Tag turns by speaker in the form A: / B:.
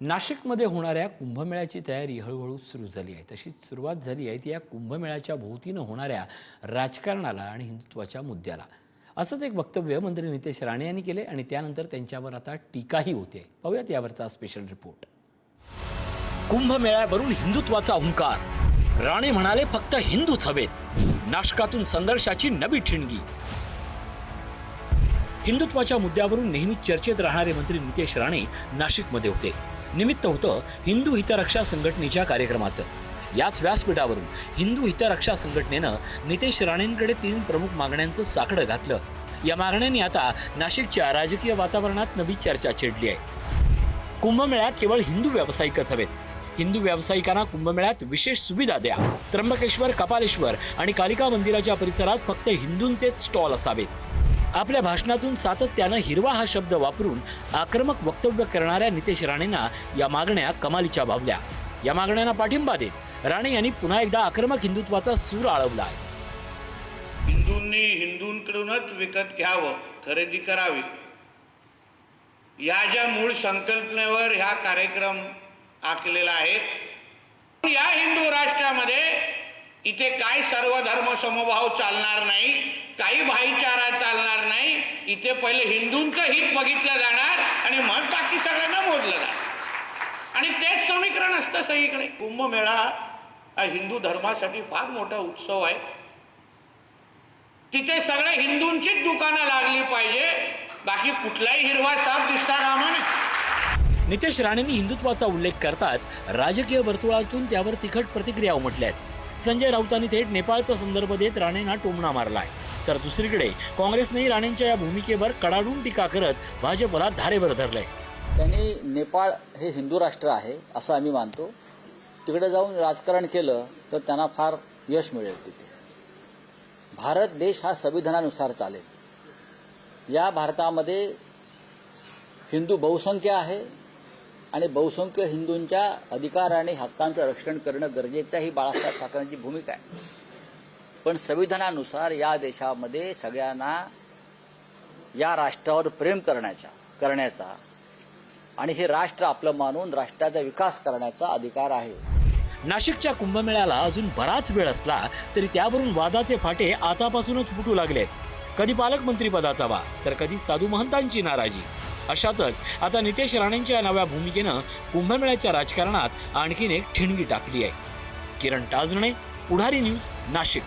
A: नाशिकमध्ये होणाऱ्या कुंभमेळ्याची तयारी हळूहळू सुरू झाली आहे। तशीच सुरुवात झाली आहे ती या कुंभमेळ्याच्या भोवतीनं होणाऱ्या राजकारणाला आणि हिंदुत्वाच्या मुद्द्याला। असंच एक वक्तव्य मंत्री नितेश राणे यांनी केले आणि त्यानंतर त्यांच्यावर आता टीकाही होते। पाहूयात यावरचा स्पेशल रिपोर्ट। कुंभमेळ्यावरून हिंदुत्वाचा हुंकार। राणे म्हणाले फक्त हिंदूच हवेत। नाशकातून संघर्षाची नवी ठिणगी। हिंदुत्वाच्या मुद्द्यावरून नेहमीच चर्चेत राहणारे मंत्री नितेश राणे नाशिकमध्ये होते। निमित्त होतं हिंदू हितरक्षा संघटनेच्या कार्यक्रमाचं। याच व्यासपीठावरून हिंदू हितरक्षा संघटनेनं नितेश राणेंकडे 3 प्रमुख मागण्यांचं साकडं घातलं। या मागण्यांनी आता नाशिकच्या राजकीय वातावरणात नवी चर्चा छेडली आहे। कुंभमेळ्यात केवळ हिंदू व्यावसायिकच हवेत। हिंदू व्यावसायिकांना कुंभमेळ्यात विशेष सुविधा द्या। त्र्यंबकेश्वर, कपालेश्वर आणि कालिका मंदिराच्या परिसरात फक्त हिंदूंचेच स्टॉल असावेत। आपल्या भाषणातून सातत्यानं हिरवा हा शब्द वापरून आक्रमक वक्तव्य करणाऱ्या नितेश राणेंना या मागण्या कमालीच्या भावल्या। या मागण्यांना पाठिंबा देत राणे यांनी पुन्हा एकदा आक्रमक हिंदुत्वाचा सूर आळवला आहे।
B: हिंदूंनी हिंदूंकडूनच विकत घ्यावं, खरेदी करावी, या ज्या मूळ संकल्पनेवर हा कार्यक्रम आखलेला आहे। या हिंदू राष्ट्रामध्ये इथे काय सर्वधर्म समभाव चालणार नाही, काही भाईचारा चालणार नाही। इथे पहिले हिंदूंचं हित बघितलं जाणार आणि मग बाकी सगळ्यांना मोजलं जाणार आणि तेच समीकरण असतं सगळीकडे। कुंभमेळा हा हिंदू धर्मासाठी फार मोठा उत्सव आहे। तिथे सगळे हिंदूंचीच दुकानं लागली पाहिजे, बाकी कुठलाही हिरवा साप दिसता कामा नये।
A: नितेश राणेंनी हिंदुत्वाचा उल्लेख करताच राजकीय वर्तुळातून त्यावर तिखट प्रतिक्रिया उमटल्या आहेत। संजय राऊतांनी थेट नेपाळचा संदर्भ देत राणेंना टोमणा मारलाय, तर दुसरीकडे काँग्रेसनेही राणेंच्या या भूमिकेवर कडाडून टीका करत भाजपला धारेवर धरलंय।
C: त्यांनी नेपाळ हे हिंदू राष्ट्र आहे असं आम्ही मानतो। तिकडे जाऊन राजकारण केलं तर त्यांना फार यश मिळेल। तिथे भारत देश हा संविधानानुसार चालेल। या भारतामध्ये हिंदू बहुसंख्य आहे आणि बहुसंख्य हिंदूंच्या अधिकार आणि हक्कांचं रक्षण करणं गरजेचं ही बाळासाहेब ठाकरेंची भूमिका आहे। पण संविधानानुसार या देशामध्ये सगळ्यांना या राष्ट्रावर प्रेम करण्याचा आणि हे राष्ट्र आपलं मानून राष्ट्राचा विकास करण्याचा अधिकार आहे।
A: नाशिकच्या कुंभमेळ्याला अजून बराच वेळ असला तरी त्यावरून वादाचे फाटे आतापासूनच फुटू लागलेत। कधी पालकमंत्री पदाचा वाद तर कधी साधू महंतांची नाराजी। अशातच आता नितेश राणेंच्या नव्या भूमिकेनं कुंभमेळ्याच्या राजकारणात आणखीन एक ठिणगी टाकली आहे। किरण टाजणे, पुढारी न्यूज, नाशिक।